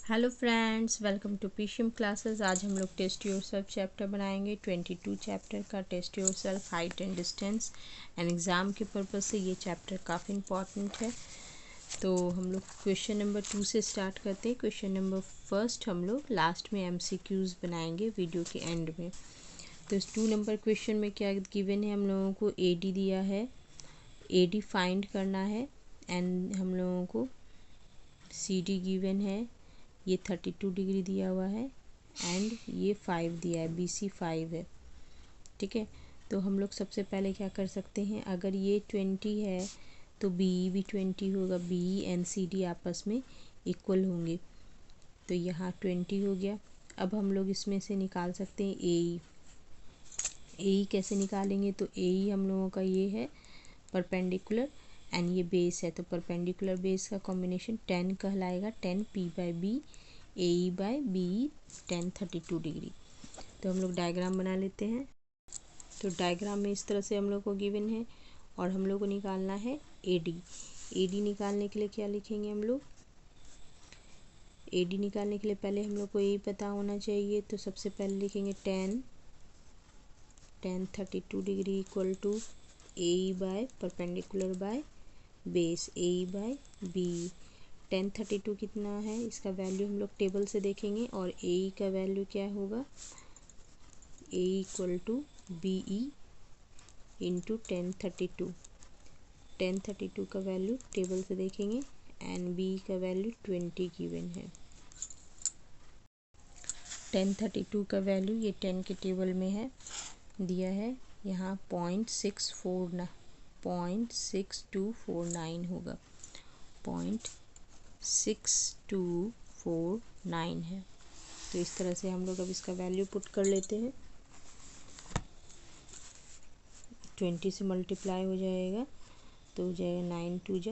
Hello friends, welcome to PCM classes. आज हम लोग टेस्ट योरसेल्फ चैप्टर बनाएंगे। 22 चैप्टर का test yourself height and distance and exam के पर्पज़ से ये चैप्टर काफ़ी इम्पॉर्टेंट है। तो हम लोग क्वेश्चन नंबर 2 से स्टार्ट करते हैं। क्वेश्चन नंबर फर्स्ट हम लोग लास्ट में एमसीक्यूज़ बनाएंगे वीडियो के एंड में। तो इस 2 नंबर क्वेश्चन में क्या गिवन है, हम लोगों को एडी दिया है, एडी फाइंड करना है एंड हम लोगों को सीडी गिवन है, ये 32 डिग्री दिया हुआ है एंड ये 5 दिया है, BC 5 है। ठीक है, तो हम लोग सबसे पहले क्या कर सकते हैं, अगर ये 20 है तो BE भी 20 होगा। BE एंड CD आपस में इक्वल होंगे, तो यहाँ 20 हो गया। अब हम लोग इसमें से निकाल सकते हैं AE। AE कैसे निकालेंगे, तो AE हम लोगों का ये है परपेंडिकुलर एंड ये बेस है, तो परपेंडिकुलर बेस का कॉम्बिनेशन 10 कहलाएगा। 10 P/B AE/BE 10 32 डिग्री। तो हम लोग डायग्राम बना लेते हैं। तो डायग्राम में इस तरह से हम लोग को गिवन है और हम लोग को निकालना है AD। AD निकालने के लिए क्या लिखेंगे हम लोग, AD निकालने के लिए पहले हम लोग को यही पता होना चाहिए। तो सबसे पहले लिखेंगे 10 32 degree equal to AE by perpendicular by base AE/BE। 10 32 कितना है, इसका वैल्यू हम लोग टेबल से देखेंगे और AE का वैल्यू क्या होगा, AE equal to BE into 10 32। 10 32 का वैल्यू टेबल से देखेंगे एंड BE का वैल्यू 20 गिवन है। 10 32 का वैल्यू ये 10 के टेबल में है, दिया है यहाँ 0.6249 होगा, 0.6249 है। तो इस तरह से हम लोग अब इसका वैल्यू पुट कर लेते हैं। 20 से मल्टीप्लाई हो जाएगा तो हो जाएगा 9 2 जा,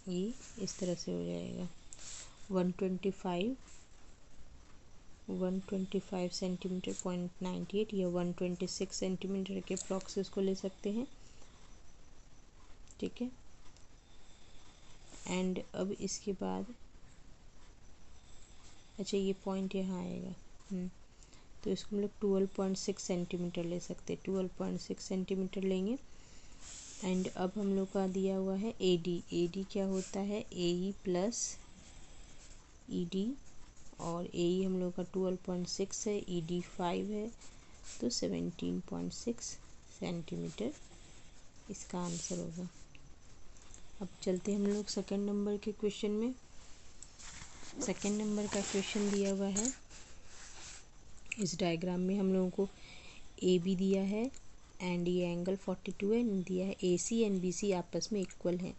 ये इस तरह से हो जाएगा 125 सेंटीमीटर .98 या 126 सेंटीमीटर के अप्रॉक्स इसको ले सकते हैं। ठीक है, एंड अब इसके बाद अच्छा ये पॉइंट यहाँ आएगा, तो इसको हम लोग 12.6 सेंटीमीटर ले सकते हैं, 12.6 सेंटीमीटर लेंगे। एंड अब हम लोग का दिया हुआ है AD। AD क्या होता है, AE प्लस ED, और AE हम लोग का 12.6 है, ED 5 है, तो 17.6 सेंटीमीटर इसका आंसर होगा। अब चलते हैं हम लोग सेकंड नंबर के क्वेश्चन में। सेकंड नंबर का क्वेश्चन दिया हुआ है, इस डायग्राम में हम लोगों को AB दिया है एंड ये एंगल 42 है, दिया है AC एंड BC आपस में इक्वल है।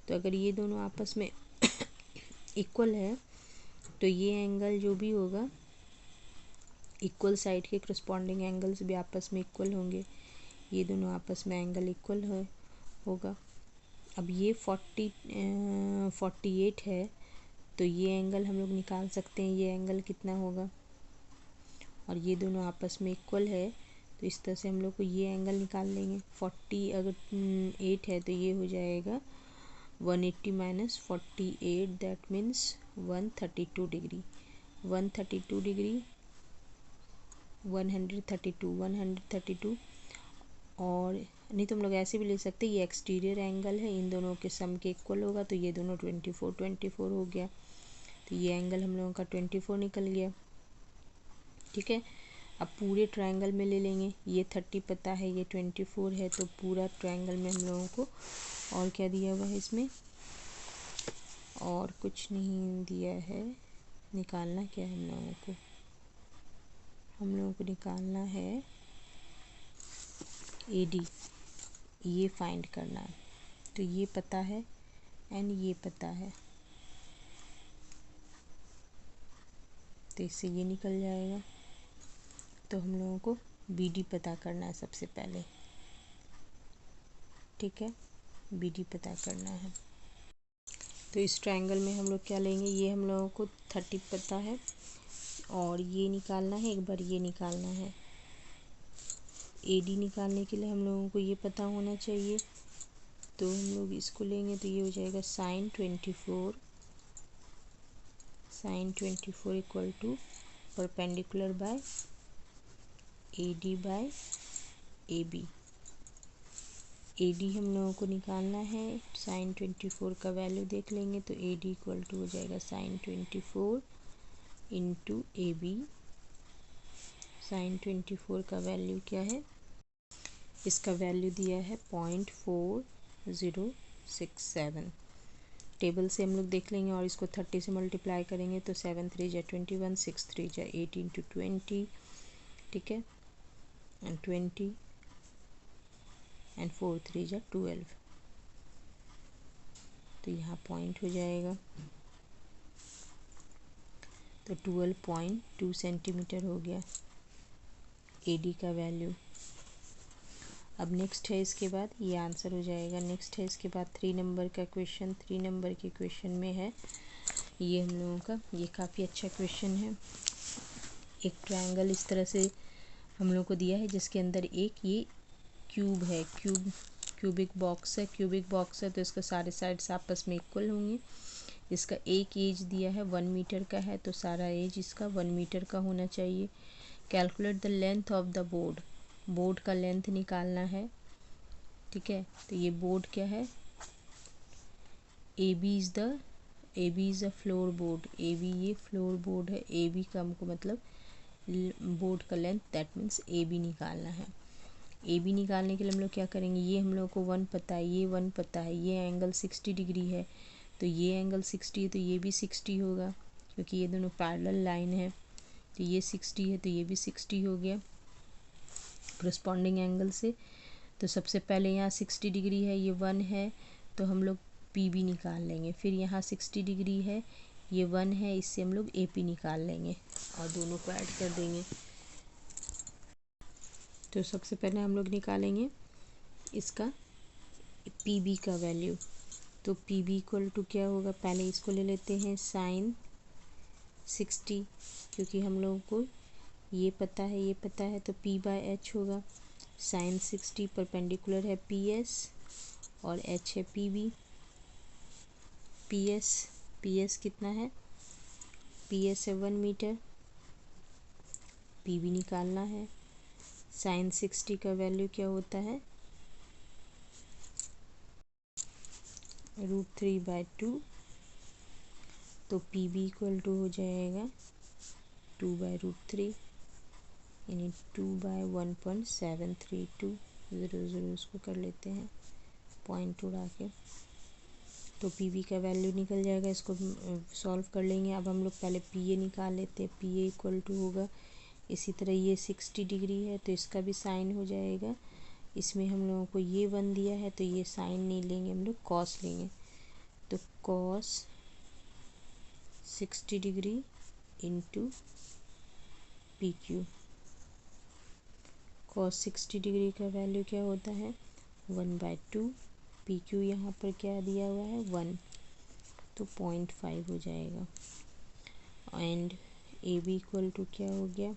तो अगर ये दोनों आपस में इक्वल है तो ये एंगल जो भी होगा, इक्वल साइड के करस्पॉन्डिंग एंगल्स भी आपस में इक्वल होंगे, ये दोनों आपस में एंगल इक्वल होगा। अब ये 48 है, तो ये एंगल हम लोग निकाल सकते हैं, ये एंगल कितना होगा, और ये दोनों आपस में इक्वल है, तो इस तरह से हम लोग को ये एंगल निकाल लेंगे। 40 अगर 8 है तो ये हो जाएगा 180 minus 48, that means 132 degree. 132 degree 132 और नहीं तो हम लोग ऐसे भी ले सकते हैं, ये एक्सटीरियर एंगल है, इन दोनों के सम के इक्वल होगा, तो ये दोनों 24 हो गया, तो ये एंगल हम लोगों का 24 निकल गया। ठीक है, अब पूरे ट्रायंगल में ले लेंगे, ये 30 पता है, ये 24 है, तो पूरा ट्रायंगल में हम लोगों को और क्या दिया हुआ है, इसमें और कुछ नहीं दिया है। निकालना क्या है हम लोगों को, हम लोगों को निकालना है AD, ये फाइंड करना है। तो ये पता है एंड ये पता है, तो इससे ये निकल जाएगा। तो हम लोगों को BD पता करना है सबसे पहले। ठीक है, BD पता करना है। तो इस ट्रायंगल में हम लोग क्या लेंगे, ये हम लोगों को 30 पता है और ये निकालना है, एक बार ये निकालना है, AD निकालने के लिए हम लोगों को ये पता होना चाहिए, तो हम लोग इसको लेंगे तो ये हो जाएगा sin 24 equal to perpendicular by AD by AB। AD हम लोगों को निकालना है, sin 24 का वैल्यू देख लेंगे तो AD इक्वल टू हो जाएगा sin 24 इंटू AB। sin 24 का वैल्यू क्या है, इसका वैल्यू दिया है 0.4067। टेबल से हम लोग देख लेंगे और इसको 30 से मल्टीप्लाई करेंगे तो 7 3 जा 21, 6 3 जा 18 to 20, ठीक है, एंड 20 एंड 4 3 जा 12, तो यहाँ पॉइंट हो जाएगा, तो 12.2 सेंटीमीटर हो गया AD का वैल्यू। अब नेक्स्ट है इसके बाद, ये आंसर हो जाएगा। नेक्स्ट है इसके बाद 3 नंबर का क्वेश्चन। 3 नंबर के क्वेश्चन में है ये हम लोगों का, ये काफ़ी अच्छा क्वेश्चन है। एक ट्रायंगल इस तरह से हम लोग को दिया है जिसके अंदर एक ये क्यूब है, क्यूबिक बॉक्स है तो इसका सारे साइड्स आपस में इक्वल होंगे। इसका एक एज दिया है 1 मीटर का है, तो सारा एज इसका 1 मीटर का होना चाहिए। Calculate the length of the board, board का लेंथ निकालना है, ठीक है। तो ये बोर्ड क्या है, AB is a floor board, AB ये फ्लोर बोर्ड है। AB का हमको मतलब बोर्ड का लेंथ, दैट मीन्स AB निकालना है। AB निकालने के लिए हम लोग क्या करेंगे, ये हम लोग को 1 पता है, ये 1 पता है, ये एंगल 60 डिग्री है, तो ये एंगल 60 है तो ये भी 60 होगा, क्योंकि ये दोनों पैरेलल लाइन है। तो ये 60 है तो ये भी 60 हो गया करस्पॉन्डिंग एंगल से। तो सबसे पहले यहाँ 60 डिग्री है, ये 1 है, तो हम लोग PB निकाल लेंगे। फिर यहाँ 60 डिग्री है, ये 1 है, इससे हम लोग AP निकाल लेंगे और दोनों को ऐड कर देंगे। तो सबसे पहले हम लोग निकालेंगे इसका PB का वैल्यू। तो PB इक्वल टू क्या होगा, पहले इसको ले लेते हैं sin 60, क्योंकि हम लोगों को ये पता है तो P/H होगा। sin 60 परपेंडिकुलर है PS और H है PB। PS कितना है, PS है 1 मीटर, PB निकालना है। sin 60 का वैल्यू क्या होता है, √3/2, तो PB इक्वल टू हो जाएगा 2/√3 यानी 2/1.732। 0 इसको कर लेते हैं पॉइंट उड़ा के, तो PB का वैल्यू निकल जाएगा। इसको सॉल्व कर लेंगे। अब हम लोग पहले PA निकाल लेते हैं। PA इक्वल टू होगा, इसी तरह ये 60 डिग्री है तो इसका भी साइन हो जाएगा। इसमें हम लोगों को ये 1 दिया है तो ये साइन नहीं लेंगे, हम लोग कॉस लेंगे। तो cos 60 degree into PQ। Cos 60 degree का वैल्यू क्या होता है, 1/2। PQ यहाँ पर क्या दिया हुआ है 1, तो 0.5 हो जाएगा। एंड AB इक्वल टू क्या हो गया,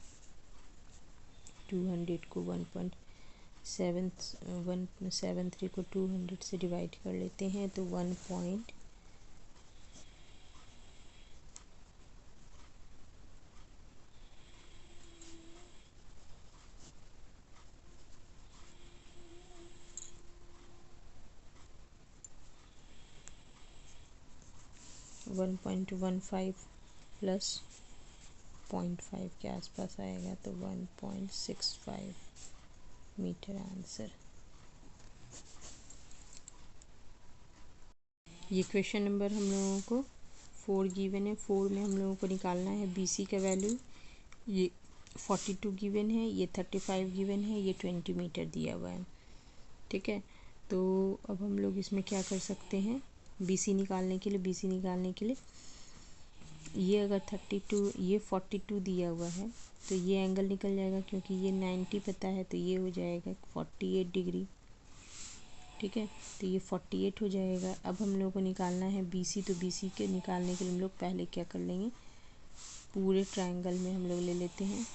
200 को 1.73 को 200 से डिवाइड कर लेते हैं तो 1.15 प्लस 0.5 के आसपास आएगा, तो 1.65 मीटर आंसर। ये क्वेश्चन नंबर हम लोगों को 4 गिवन है। 4 में हम लोगों को निकालना है BC का वैल्यू। ये 42 गिवन है, ये 35 गिवन है, ये 20 मीटर दिया हुआ है, ठीक है। तो अब हम लोग इसमें क्या कर सकते हैं, BC निकालने के लिए ये अगर 32, ये 42 दिया हुआ है तो ये एंगल निकल जाएगा, क्योंकि ये 90 पता है तो ये हो जाएगा 48 डिग्री, ठीक है। तो ये 48 हो जाएगा। अब हम लोग को निकालना है BC, तो BC के निकालने के लिए हम लोग पहले क्या कर लेंगे, पूरे ट्रायंगल में हम लोग ले लेते हैं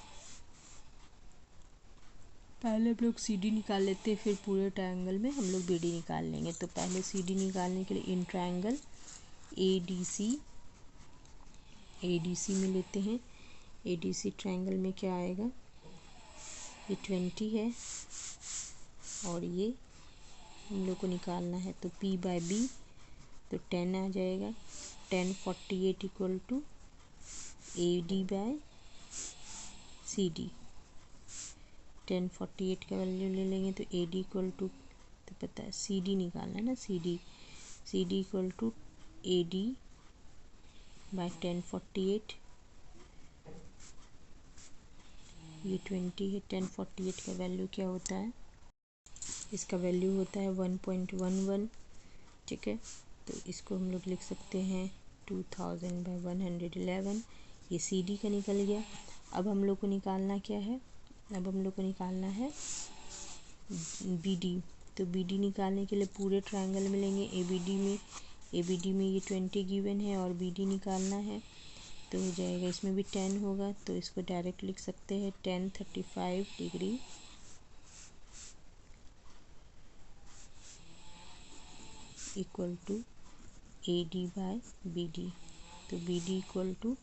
पहले हम लोग सी डी निकाल लेते हैं, फिर पूरे ट्रायंगल में हम लोग बी डी निकाल लेंगे। तो पहले सी डी निकालने के लिए in triangle A D C में लेते हैं। ए डी सी ट्रायंगल में क्या आएगा, ये 20 है और ये हम लोग को निकालना है। तो P बाय B तो 10 आ जाएगा। 10 48 equal to AD by CD। 10 48 का वैल्यू ले लेंगे तो AD इक्वल टू, तो पता है CD निकालना है ना, CD equal to AD by 10 48। ये 20 है, 10 48 का वैल्यू क्या होता है, इसका वैल्यू होता है 1.11। ठीक है, तो इसको हम लोग लिख सकते हैं 2000 बाय 111। ये CD का निकल गया। अब हम लोग को निकालना क्या है, अब हम लोग को निकालना है BD। तो BD निकालने के लिए पूरे ट्रायंगल में लेंगे। ABD में ये 20 गिवन है और BD निकालना है तो हो जाएगा, इसमें भी 10 होगा तो इसको डायरेक्ट लिख सकते हैं 10 35 degree equal to AD by BD। तो BD इक्वल टू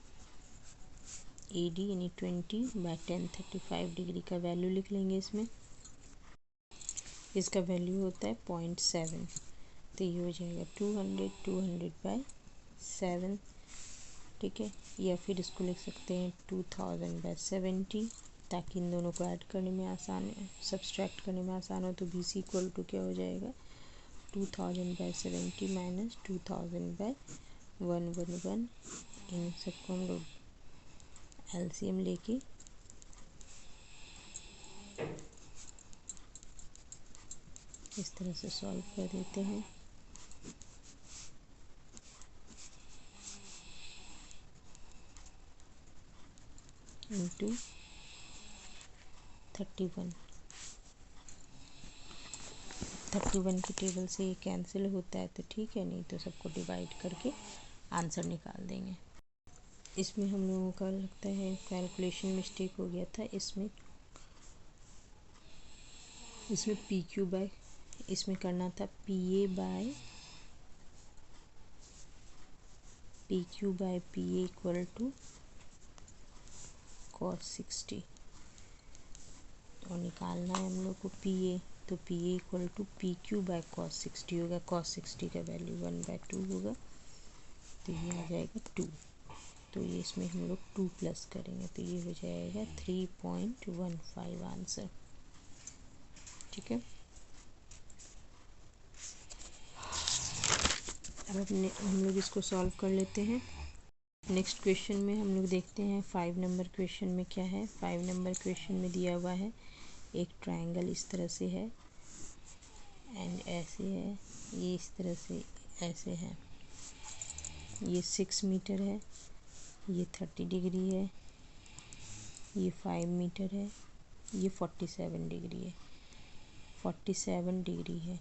AD यानी 20 बाय 10 35 डिग्री का वैल्यू लिख लेंगे इसमें। इसका वैल्यू होता है 0.7। तो ये हो जाएगा 200 बाय 7। ठीक है, या फिर इसको लिख सकते हैं 2000 बाय 70, ताकि इन दोनों को ऐड करने में आसान, सब्सट्रैक्ट करने में आसान हो। तो BC इक्वल टू क्या हो जाएगा, 2000 बाय 70 माइनस 2000 बाय 111। इन सबको हम लोग LCM लेके इस तरह से सॉल्व कर देते हैं। इंटू 31 की टेबल से ये कैंसिल होता है तो ठीक है, नहीं तो सबको डिवाइड करके आंसर निकाल देंगे। इसमें हम लोगों का लगता है कैलकुलेशन मिस्टेक हो गया था। इसमें PQ बाय, इसमें करना था PA by PA equal to cos 60 और निकालना है हम लोग को PA। तो PA equal to PQ by cos 60 होगा। cos 60 का वैल्यू 1/2 होगा तो ये आ जाएगा 2। तो ये इसमें हम लोग 2 प्लस करेंगे तो ये हो जाएगा 3.15 आंसर। ठीक है, अब हम लोग इसको सॉल्व कर लेते हैं। नेक्स्ट क्वेश्चन में हम लोग देखते हैं 5 नंबर क्वेश्चन में क्या है। 5 नंबर क्वेश्चन में दिया हुआ है एक ट्रायंगल इस तरह से है एंड ऐसे है, ये इस तरह से ऐसे है। ये 6 मीटर है, ये 30 डिग्री है, ये 5 मीटर है, ये 47 डिग्री है। 47 डिग्री है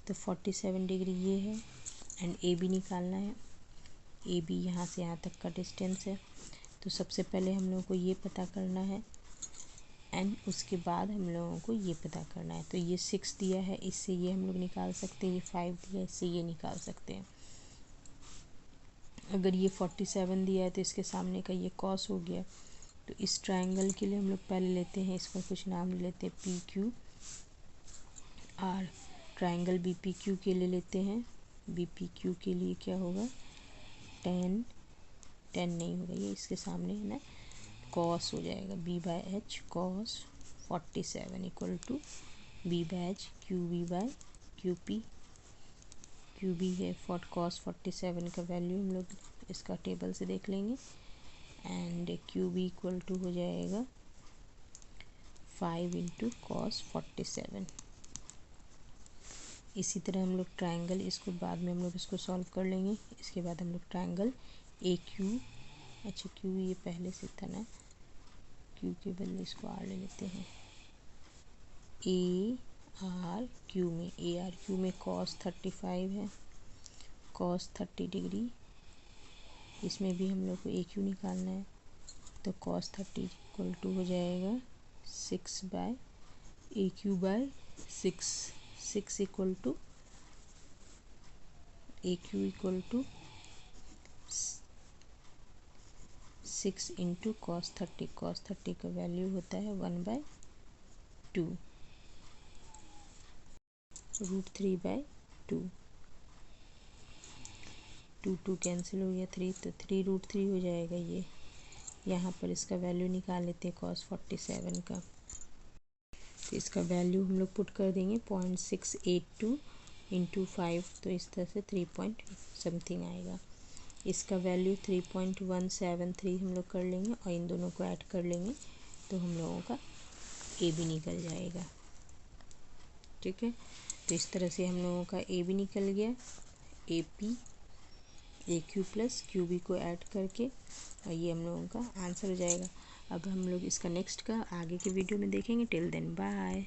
तो 47 डिग्री ये है एंड AB निकालना है। AB यहाँ से यहाँ तक का डिस्टेंस है। तो सबसे पहले हम लोगों को ये पता करना है एंड उसके बाद हम लोगों को ये पता करना है। तो ये 6 दिया है, इससे ये हम लोग निकाल सकते हैं। ये 5 दिया है, इससे ये निकाल सकते हैं। अगर ये 47 दिया है तो इसके सामने का ये cos हो गया। तो इस ट्रायंगल के लिए हम लोग पहले लेते हैं, इसका कुछ नाम ले लेते हैं PQR। ट्रायंगल BPQ के लिए लेते हैं। BPQ के लिए क्या होगा, 10 नहीं होगा, ये इसके सामने है ना, cos हो जाएगा B/H cos 47 equal to B/H QB by QP। QB है cos 47 का वैल्यू हम लोग इसका टेबल से देख लेंगे एंड QB इक्वल टू हो जाएगा 5 इंटू cos 47। इसी तरह हम लोग ट्रायंगल, इसको बाद में हम लोग इसको सॉल्व कर लेंगे। इसके बाद हम लोग ट्रायंगल AQ, अच्छा Q ये पहले से था ना, Q के बदले इसको R ले लेते हैं। ARQ में cos 35 है, cos 30 डिग्री। इसमें भी हम लोग को AQ निकालना है तो cos 30 इक्वल टू हो जाएगा 6 by A Q by 6, 6 equal to A Q equal to 6 into cos 30, cos 30 का वैल्यू होता है 1/2, √3/2, 2 कैंसिल हो गया, 3 तो 3 √3 हो जाएगा। ये यहाँ पर इसका वैल्यू निकाल लेते हैं cos 47 का, तो इसका वैल्यू हम लोग पुट कर देंगे 0.682 इंटू 5, तो इस तरह से 3 पॉइंट समथिंग आएगा। इसका वैल्यू 3.173 हम लोग कर लेंगे और इन दोनों को ऐड कर लेंगे तो हम लोगों का ए भी निकल जाएगा। ठीक है, तो इस तरह से हम लोगों का ए भी निकल गया, A P A Q plus Q B को ऐड करके, और ये हम लोगों का आंसर हो जाएगा। अब हम लोग इसका नेक्स्ट का आगे के वीडियो में देखेंगे। Till then bye.